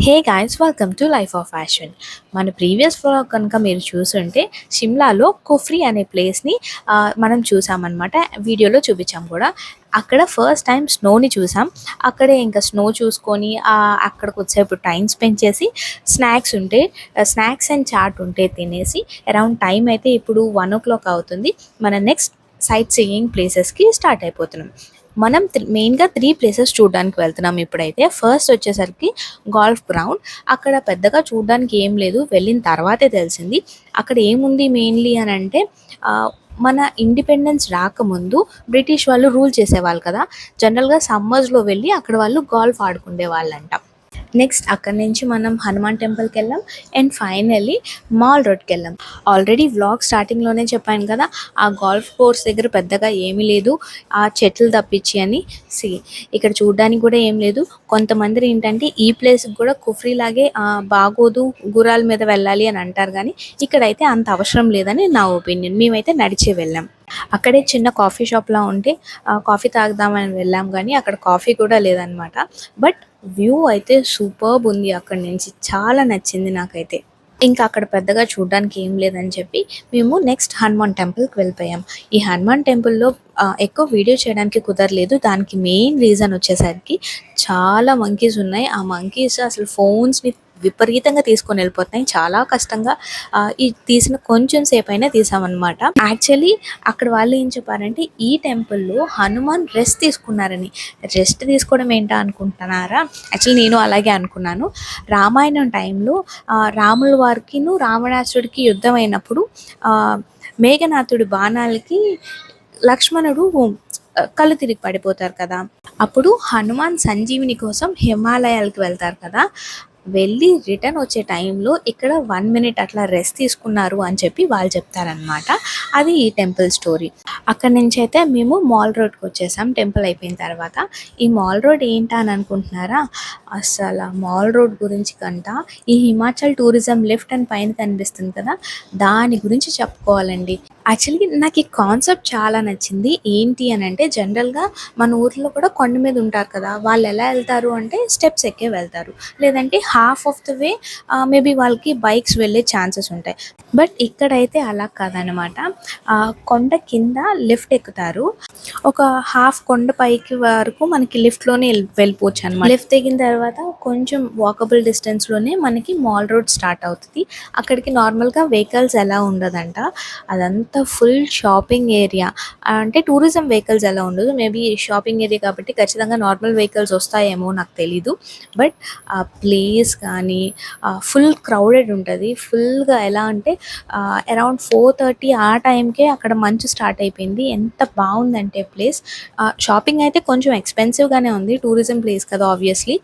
Hey guys, welcome to life of fashion. మన previous vlog కనుక మీరు చూసుంటే షిమ్లాలో కుఫ్రీ అనే ప్లేస్ని మనం చూసామన్నమాట. వీడియోలో చూపించాం కూడా. అక్కడ ఫస్ట్ టైం స్నోని చూసాం. అక్కడే ఇంకా స్నో చూసుకొని అక్కడికి వచ్చేప్పుడు టైం స్పెండ్ చేసి స్నాక్స్ అండ్ చాట్ ఉంటే తినేసి అరౌండ్ టైం అయితే ఇప్పుడు 1 o'clock అవుతుంది. మన నెక్స్ట్ సైట్ సీయింగ్ ప్లేసెస్కి స్టార్ట్ అయిపోతున్నాం. మనం మెయిన్గా 3 ప్లేసెస్ చూడడానికి వెళ్తున్నాం ఇప్పుడైతే. ఫస్ట్ వచ్చేసరికి గోల్ఫ్ గ్రౌండ్. అక్కడ పెద్దగా చూడడానికి ఏం లేదు, వెళ్ళిన తర్వాతే తెలిసింది అక్కడ ఏముంది మెయిన్లీ అని అంటే మన ఇండిపెండెన్స్ రాకముందు బ్రిటిష్ వాళ్ళు రూల్ చేసేవాళ్ళు కదా. జనరల్గా సమ్మర్స్లో వెళ్ళి అక్కడ వాళ్ళు గోల్ఫ్ ఆడుకునే వాళ్ళంట. నెక్స్ట్ అక్కడి నుంచి మనం హనుమాన్ టెంపుల్కి వెళ్ళాం అండ్ ఫైనల్లీ మాల్ రోడ్కి వెళ్ళాం. ఆల్రెడీ వ్లాగ్ స్టార్టింగ్లోనే చెప్పాను కదా, ఆ గోల్ఫ్ కోర్స్ దగ్గర పెద్దగా ఏమీ లేదు ఆ చెట్లు తప్పించి అని. ఇక్కడ చూడడానికి కూడా ఏం లేదు. కొంతమంది ఏంటంటే ఈ ప్లేస్కి కూడా కుఫ్రీ లాగే బాగోదు, గుర్రాల మీద వెళ్ళాలి అని అంటారు, కానీ ఇక్కడైతే అంత అవసరం లేదని నా ఒపీనియన్. మేమైతే నడిచే వెళ్ళాం. అక్కడే చిన్న కాఫీ షాప్లా ఉంటే కాఫీ తాగుదామని వెళ్ళాం, కానీ అక్కడ కాఫీ కూడా లేదనమాట. బట్ వ్యూ అయితే సూపర్బ్ ఉంది. అక్కడి నుంచి చాలా నచ్చింది నాకైతే. ఇంకా అక్కడ పెద్దగా చూడడానికి ఏం లేదని చెప్పి మేము నెక్స్ట్ హనుమాన్ టెంపుల్కి వెళ్ళిపోయాం. ఈ హనుమాన్ టెంపుల్లో ఎక్కువ వీడియో చేయడానికి కుదరలేదు. దానికి మెయిన్ రీజన్ వచ్చేసరికి చాలా మంకీస్ ఉన్నాయి. ఆ మంకీస్ అసలు ఫోన్స్ని విపరీతంగా తీసుకొని వెళ్ళిపోతున్నాయి. చాలా కష్టంగా ఈ తీసిన కొంచెం సేపు అయినా తీసామన్నమాట. యాక్చువల్లీ అక్కడ వాళ్ళు ఏం చెప్పారంటే ఈ టెంపుల్లో హనుమాన్ రెస్ట్ తీసుకున్నారని. రెస్ట్ తీసుకోవడం ఏంటా అనుకుంటున్నారా? యాక్చువల్లీ నేను అలాగే అనుకున్నాను. రామాయణం టైంలో రాముల వారికిను రావణాసుడికి యుద్ధం అయినప్పుడు మేఘనాథుడి బాణాలకి లక్ష్మణుడు కళ్ళు తిరిగి పడిపోతారు కదా. అప్పుడు హనుమాన్ సంజీవిని కోసం హిమాలయాలకు వెళ్తారు కదా. వెళ్ళి రిటర్న్ వచ్చే టైంలో ఇక్కడ 1 minute అట్లా రెస్ట్ తీసుకున్నారు అని చెప్పి వాళ్ళు చెప్తారనమాట. అది ఈ టెంపుల్ స్టోరీ. అక్కడి నుంచి అయితే మేము మాల్ రోడ్కి వచ్చేసాం టెంపుల్ అయిపోయిన తర్వాత. ఈ మాల్ రోడ్ ఏంటా అని అనుకుంటున్నారా? అసలు మాల్ రోడ్ గురించి కంట ఈ హిమాచల్ టూరిజం లిఫ్ట్ అని పైన కనిపిస్తుంది కదా, దాని గురించి చెప్పుకోవాలండి. యాక్చువల్లీ నాకు ఈ కాన్సెప్ట్ చాలా నచ్చింది. ఏంటి అని అంటే జనరల్గా మన ఊర్లో కూడా కొండ మీద ఉంటారు కదా, వాళ్ళు ఎలా వెళ్తారు అంటే స్టెప్స్ ఎక్కే వెళ్తారు, లేదంటే half of the way maybe వాళ్ళకి బైక్స్ వెళ్ళే ఛాన్సెస్ ఉంటాయి. బట్ ఇక్కడైతే అలా కాదనమాట. కొండ కింద లిఫ్ట్ ఎక్కుతారు. ఒక హాఫ్ కొండ పైకి వరకు మనకి లిఫ్ట్లోనే వెళ్ళిపోవచ్చు అనమాట. లిఫ్ట్ ఎక్కిన తర్వాత కొంచెం వాకబుల్ డిస్టెన్స్లోనే మనకి మాల్ రోడ్ స్టార్ట్ అవుతుంది. అక్కడికి నార్మల్గా వెహికల్స్ ఎలా ఉండదంట. అదంతా ఫుల్ షాపింగ్ ఏరియా. అంటే టూరిజం వెహికల్స్ ఎలా ఉండదు, మేబీ షాపింగ్ ఏరియా కాబట్టి ఖచ్చితంగా నార్మల్ వెహికల్స్ వస్తాయేమో నాకు తెలీదు. బట్ ఆ ప్లేస్ కానీ ఫుల్ క్రౌడెడ్ ఉంటుంది. ఫుల్గా ఎలా అంటే అరౌండ్ 4:30 ఆ టైంకే అక్కడ మంచు స్టార్ట్ అయిపోయింది. ఎంత బాగుందంటే ప్లేస్. షాపింగ్ అయితే కొంచెం ఎక్స్పెన్సివ్గానే ఉంది, టూరిజం ప్లేస్ కదా ఆబ్వియస్లీ.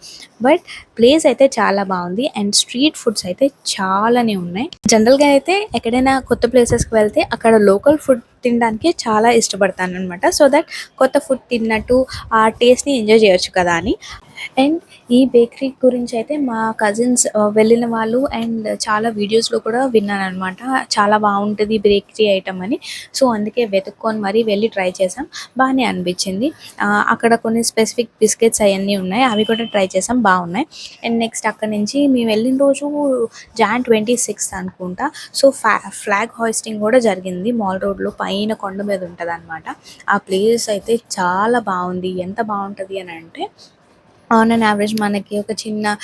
బట్ ప్లేస్ అయితే చాలా బాగుంది అండ్ స్ట్రీట్ ఫుడ్స్ అయితే చాలానే ఉన్నాయి. జనరల్గా అయితే ఎక్కడైనా కొత్త ప్లేసెస్కి వెళ్తే అక్కడ లోకల్ ఫుడ్ తినడానికి చాలా ఇష్టపడతాను అనమాట. సో దట్ కొత్త ఫుడ్ తిన్నట్టు ఆ టేస్ట్ని ఎంజాయ్ చేయొచ్చు కదా అని. అండ్ ఈ బేకరీ గురించి అయితే మా కజిన్స్ వెళ్ళిన వాళ్ళు అండ్ చాలా వీడియోస్లో కూడా విన్నాను అనమాట. చాలా బాగుంటుంది బేకరీ ఐటమ్ అని. సో అందుకే వెతుక్కొని మరీ వెళ్ళి ట్రై చేసాం. బాగానే అనిపించింది. అక్కడ కొన్ని స్పెసిఫిక్ బిస్కెట్స్ అవన్నీ ఉన్నాయి, అవి కూడా ట్రై చేసాం, బాగున్నాయి. అండ్ నెక్స్ట్ అక్కడ నుంచి మేము వెళ్ళిన రోజు Jan 26 అనుకుంటా. సో ఫ్లాగ్ హాయిస్టింగ్ కూడా జరిగింది మాల్ రోడ్లో, పైన కొండ మీద ఉంటుంది అనమాట. ఆ ప్లేస్ అయితే చాలా బాగుంది. ఎంత బాగుంటుంది అని అంటే ఆన్ అండ్ యావరేజ్ మనకి ఒక చిన్న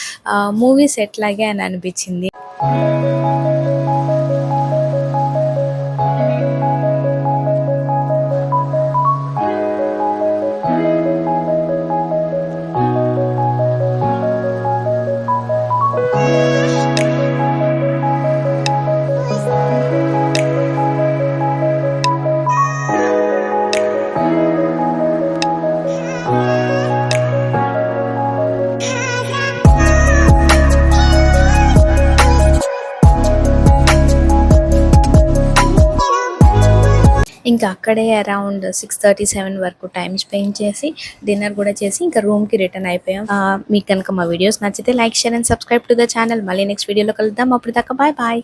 మూవీ సెట్ లాగే అని అనిపించింది. ఇంకా అక్కడే అరౌండ్ 6:37 వరకు టైం స్పెండ్ చేసి డిన్నర్ కూడా చేసి ఇంకా రూమ్కి రిటర్న్ అయిపోయాం. మీకు కనుక మా వీడియోస్ నచ్చితే like, share and subscribe to the channel. మళ్ళీ నెక్స్ట్ వీడియోలో కలుద్దాం. అప్పుడు దాకా బాయ్ బాయ్.